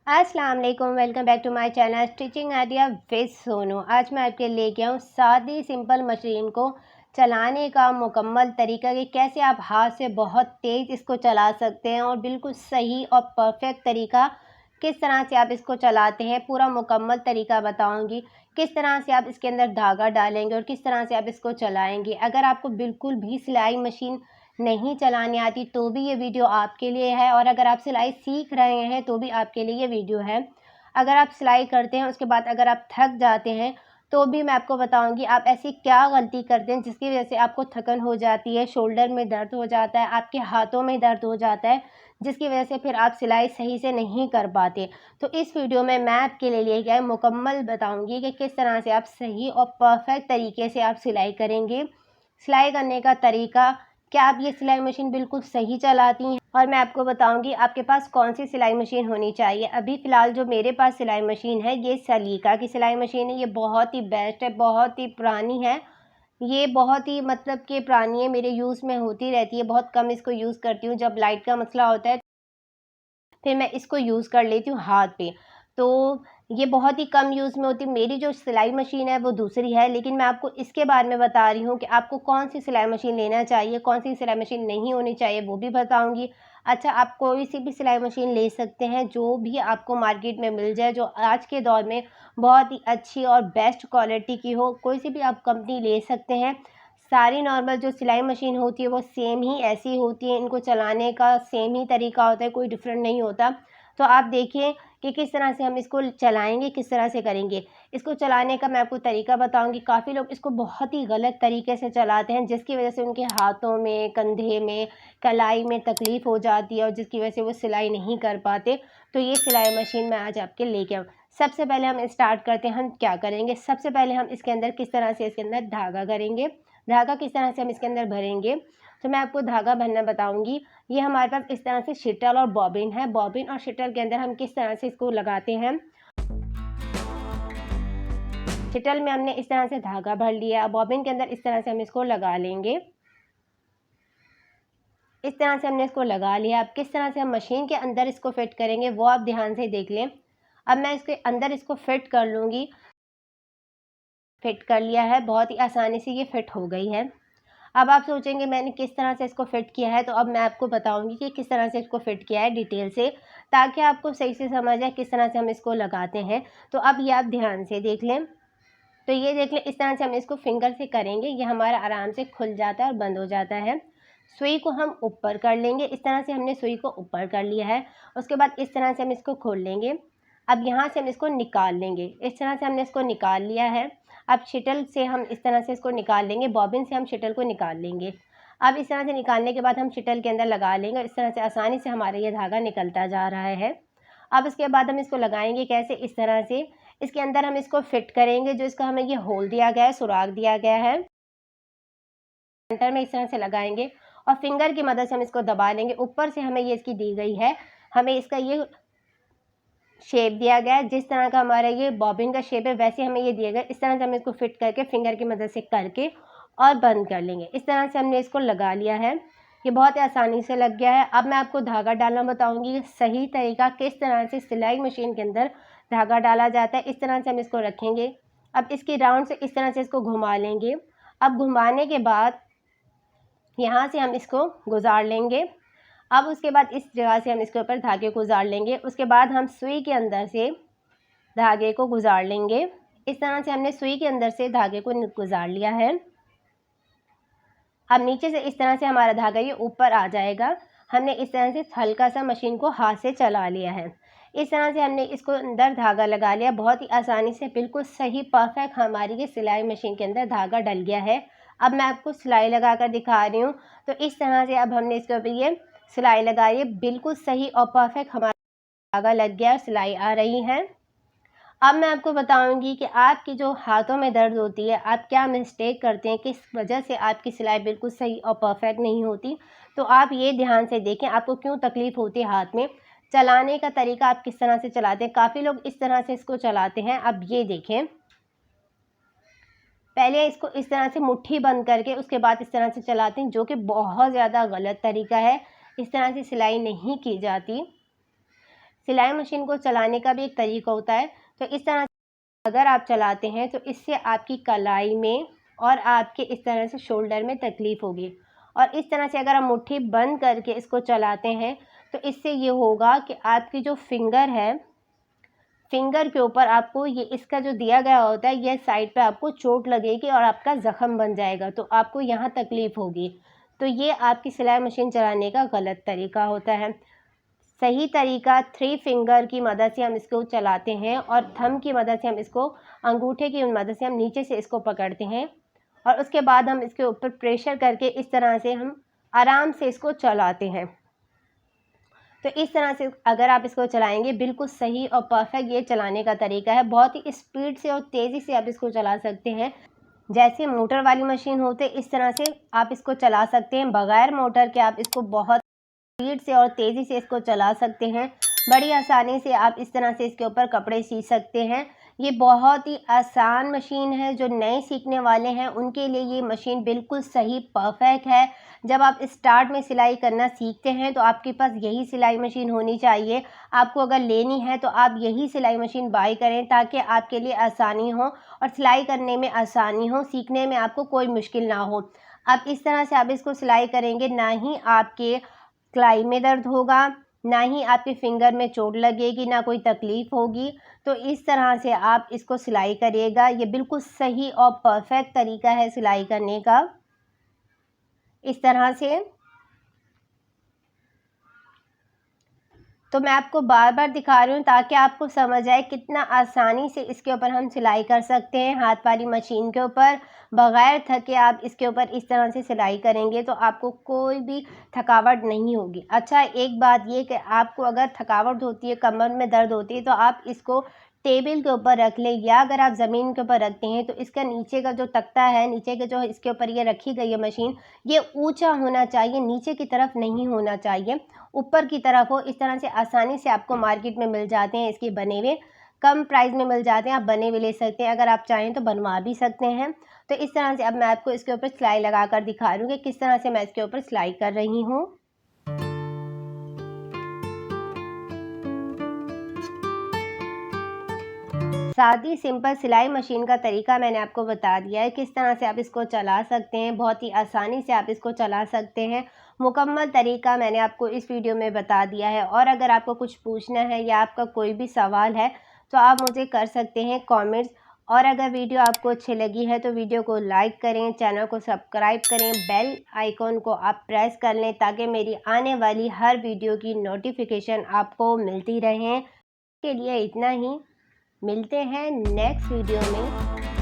अस्सलाम वालेकुम, welcome back to my channel stitching idea with Sonu. आज मैं आपके लेके आऊँ सादी सिंपल मशीन को चलाने का मुकम्मल तरीका कि कैसे आप हाथ से बहुत तेज़ इसको चला सकते हैं और बिल्कुल सही और परफेक्ट तरीका किस तरह से आप इसको चलाते हैं, पूरा मुकम्मल तरीका बताऊंगी। किस तरह से आप इसके अंदर धागा डालेंगे और किस तरह से आप इसको चलाएंगे। अगर आपको बिल्कुल भी सिलाई मशीन नहीं चलानी आती तो भी ये वीडियो आपके लिए है, और अगर आप सिलाई सीख रहे हैं तो भी आपके लिए ये वीडियो है। अगर आप सिलाई करते हैं उसके बाद अगर आप थक जाते हैं तो भी मैं आपको बताऊंगी आप ऐसी क्या गलती करते हैं जिसकी वजह से आपको थकन हो जाती है, शोल्डर में दर्द हो जाता है, आपके हाथों में दर्द हो जाता है, जिसकी वजह से फिर आप सिलाई सही से नहीं कर पाते। तो इस वीडियो में मैं आपके लिए क्या मुकम्मल बताऊंगी कि किस तरह से आप सही और परफेक्ट तरीके से आप सिलाई करेंगे। सिलाई करने का तरीका, क्या आप ये सिलाई मशीन बिल्कुल सही चलाती हैं, और मैं आपको बताऊंगी आपके पास कौन सी सिलाई मशीन होनी चाहिए। अभी फ़िलहाल जो मेरे पास सिलाई मशीन है ये सलीका की सिलाई मशीन है। ये बहुत ही बेस्ट है, बहुत ही पुरानी है। ये बहुत ही मतलब कि पुरानी है, मेरे यूज़ में होती रहती है, बहुत कम इसको यूज़ करती हूँ। जब लाइट का मसला होता है फिर मैं इसको यूज़ कर लेती हूँ हाथ पे। तो ये बहुत ही कम यूज़ में होती है। मेरी जो सिलाई मशीन है वो दूसरी है, लेकिन मैं आपको इसके बारे में बता रही हूँ कि आपको कौन-सी सिलाई मशीन लेना चाहिए, कौन-सी सिलाई मशीन नहीं होनी चाहिए वो भी बताऊँगी। अच्छा, आप कोई सी भी सिलाई मशीन ले सकते हैं, जो भी आपको मार्केट में मिल जाए, जो आज के दौर में बहुत ही अच्छी और बेस्ट क्वालिटी की हो, कोई सी भी आप कंपनी ले सकते हैं। सारी नॉर्मल जो सिलाई मशीन होती है वो सेम ही ऐसी होती है, इनको चलाने का सेम ही तरीका होता है, कोई डिफरेंट नहीं होता। तो आप देखिए कि किस तरह से हम इसको चलाएँगे, किस तरह से करेंगे। इसको चलाने का मैं आपको तरीका बताऊँगी। काफ़ी लोग इसको बहुत ही गलत तरीके से चलाते हैं, जिसकी वजह से उनके हाथों में, कंधे में, कलाई में तकलीफ़ हो जाती है और जिसकी वजह से वो सिलाई नहीं कर पाते। तो ये सिलाई मशीन मैं आज आपके लेके आऊँ। सबसे पहले हम स्टार्ट करते हैं, हम क्या करेंगे। सबसे पहले हम इसके अंदर किस तरह से इसके अंदर धागा करेंगे, धागा किस तरह से हम इसके अंदर भरेंगे। तो मैं आपको धागा भरना बताऊँगी। ये हमारे पास इस तरह से शटल और बॉबिन है। बॉबिन और शटल के अंदर हम किस तरह से इसको लगाते हैं। शटल में हमने इस तरह से धागा भर लिया, बॉबिन के अंदर इस तरह से हम इसको लगा लेंगे। इस तरह से हमने इसको लगा लिया। अब किस तरह से हम मशीन के अंदर इसको फिट करेंगे वो आप ध्यान से देख लें। अब मैं इसके अंदर इसको फिट कर लूँगी। फिट कर लिया है, बहुत ही आसानी से ये फिट हो गई है। अब आप सोचेंगे मैंने किस तरह से इसको फिट किया है, तो अब मैं आपको बताऊंगी कि किस तरह से इसको फिट किया है डिटेल से, ताकि आपको सही से समझ आए किस तरह से हम इसको लगाते हैं। तो अब ये आप ध्यान से देख लें। तो ये देख लें, इस तरह से हम इसको फिंगर से करेंगे, ये हमारा आराम से खुल जाता है और बंद हो जाता है। सुई को हम ऊपर कर लेंगे, इस तरह से हमने सुई को ऊपर कर लिया है। उसके बाद इस तरह से हम इसको खोल लेंगे। अब यहाँ से हम इसको निकाल लेंगे, इस तरह से हमने इसको निकाल लिया है। अब शटल से हम इस तरह से इसको निकाल लेंगे, बॉबिन से हम शटल को निकाल लेंगे। अब इस तरह से निकालने के बाद हम शटल के अंदर लगा लेंगे और इस तरह से आसानी से हमारा ये धागा निकलता जा रहा है। अब इसके बाद हम इसको लगाएंगे कैसे, इस तरह से इसके अंदर हम इसको फिट करेंगे। जो इसका हमें ये होल दिया गया है, सुराख दिया गया है, सेंटर में इस तरह से लगाएंगे और फिंगर की मदद से हम इसको दबा लेंगे। ऊपर से हमें ये इसकी दी गई है, हमें इसका ये शेप दिया गया है, जिस तरह का हमारा ये बॉबिन का शेप है वैसे हमें ये दिया गया है। इस तरह से हम इसको फिट करके फिंगर की मदद से करके और बंद कर लेंगे। इस तरह से हमने इसको लगा लिया है, ये बहुत ही आसानी से लग गया है। अब मैं आपको धागा डालना बताऊंगी, सही तरीका किस तरह से सिलाई मशीन के अंदर धागा डाला जाता है। इस तरह से हम इसको रखेंगे। अब इसकी राउंड से इस तरह से इसको घुमा लेंगे। अब घुमाने के बाद यहाँ से हम इसको गुजार लेंगे। अब उसके बाद इस जगह से हम इसके ऊपर धागे को गुजार लेंगे। उसके बाद हम सुई के अंदर से धागे को गुजार लेंगे। इस तरह से हमने सुई के अंदर से धागे को गुजार लिया है। अब नीचे से इस तरह से हमारा धागा ये ऊपर आ जाएगा। हमने इस तरह से हल्का सा मशीन को हाथ से चला लिया है। इस तरह से हमने इसको अंदर धागा लगा लिया, बहुत ही आसानी से, बिल्कुल सही परफेक्ट हमारी ये सिलाई मशीन के अंदर धागा डल गया है। अब मैं आपको सिलाई लगा कर दिखा रही हूँ। तो इस तरह से अब हमने इसके ऊपर ये सिलाई लगाई है, बिल्कुल सही और परफेक्ट हमारा धागा लग गया और सिलाई आ रही है। अब मैं आपको बताऊंगी कि आपकी जो हाथों में दर्द होती है, आप क्या मिस्टेक करते हैं, किस वजह से आपकी सिलाई बिल्कुल सही और परफेक्ट नहीं होती। तो आप ये ध्यान से देखें आपको क्यों तकलीफ़ होती है हाथ में। चलाने का तरीका आप किस तरह से चलाते हैं, काफ़ी लोग इस तरह से इसको चलाते हैं। अब ये देखें, पहले इसको इस तरह से मुट्ठी बंद करके उसके बाद इस तरह से चलाते हैं, जो कि बहुत ज़्यादा गलत तरीका है। इस तरह से सिलाई नहीं की जाती। सिलाई मशीन को चलाने का भी एक तरीका होता है। तो इस तरह से अगर आप चलाते हैं तो इससे आपकी कलाई में और आपके इस तरह से शोल्डर में तकलीफ़ होगी। और इस तरह से अगर आप मुट्ठी बंद करके इसको चलाते हैं तो इससे ये होगा कि आपकी जो फिंगर है, फिंगर के ऊपर आपको ये इसका जो दिया गया होता है, ये साइड पे आपको चोट लगेगी और आपका ज़ख़म बन जाएगा, तो आपको यहाँ तकलीफ़ होगी। तो ये आपकी सिलाई मशीन चलाने का गलत तरीका होता है। सही तरीका 3 फिंगर की मदद से हम इसको चलाते हैं और थंब की मदद से हम इसको, अंगूठे की मदद से हम नीचे से इसको पकड़ते हैं और उसके बाद हम इसके ऊपर प्रेशर करके इस तरह से हम आराम से इसको चलाते हैं। तो इस तरह से अगर आप इसको चलाएंगे, बिल्कुल सही और परफेक्ट ये चलाने का तरीका है। बहुत ही स्पीड से और तेज़ी से आप इसको चला सकते हैं। जैसे मोटर वाली मशीन होते इस तरह से आप इसको चला सकते हैं। बगैर मोटर के आप इसको बहुत स्पीड से और तेज़ी से इसको चला सकते हैं। बड़ी आसानी से आप इस तरह से इसके ऊपर कपड़े सी सकते हैं। ये बहुत ही आसान मशीन है। जो नए सीखने वाले हैं उनके लिए ये मशीन बिल्कुल सही परफेक्ट है। जब आप स्टार्ट में सिलाई करना सीखते हैं तो आपके पास यही सिलाई मशीन होनी चाहिए। आपको अगर लेनी है तो आप यही सिलाई मशीन बाय करें ताकि आपके लिए आसानी हो और सिलाई करने में आसानी हो, सीखने में आपको कोई मुश्किल ना हो। अब इस तरह से आप इसको सिलाई करेंगे, ना ही आपके कलाई में दर्द होगा, ना ही आपके फिंगर में चोट लगेगी, ना कोई तकलीफ़ होगी। तो इस तरह से आप इसको सिलाई करिएगा। ये बिल्कुल सही और परफेक्ट तरीका है सिलाई करने का। इस तरह से तो मैं आपको बार बार दिखा रही हूँ ताकि आपको समझ आए कितना आसानी से इसके ऊपर हम सिलाई कर सकते हैं। हाथ वाली मशीन के ऊपर बग़ैर थके आप इसके ऊपर इस तरह से सिलाई करेंगे तो आपको कोई भी थकावट नहीं होगी। अच्छा, एक बात ये कि आपको अगर थकावट होती है, कमर में दर्द होती है, तो आप इसको टेबल के ऊपर रख लें या अगर आप ज़मीन के ऊपर रखते हैं तो इसका नीचे का जो तख्ता है, नीचे के जो इसके ऊपर ये रखी गई है मशीन, ये ऊंचा होना चाहिए, नीचे की तरफ नहीं होना चाहिए, ऊपर की तरफ हो। इस तरह से आसानी से आपको मार्केट में मिल जाते हैं, इसके बने हुए कम प्राइस में मिल जाते हैं। आप बने हुए ले सकते हैं, अगर आप चाहें तो बनवा भी सकते हैं। तो इस तरह से अब मैं आपको इसके ऊपर सिलाई लगा कर दिखा रही हूँ कि किस तरह से मैं इसके ऊपर सिलाई कर रही हूँ। सादी सिंपल सिलाई मशीन का तरीका मैंने आपको बता दिया है, किस तरह से आप इसको चला सकते हैं। बहुत ही आसानी से आप इसको चला सकते हैं। मुकम्मल तरीका मैंने आपको इस वीडियो में बता दिया है। और अगर आपको कुछ पूछना है या आपका कोई भी सवाल है तो आप मुझे कर सकते हैं कमेंट्स। और अगर वीडियो आपको अच्छी लगी है तो वीडियो को लाइक करें, चैनल को सब्सक्राइब करें, बेल आइकॉन को आप प्रेस कर लें ताकि मेरी आने वाली हर वीडियो की नोटिफिकेशन आपको मिलती रहें। के लिए इतना ही। मिलते हैं नेक्स्ट वीडियो में।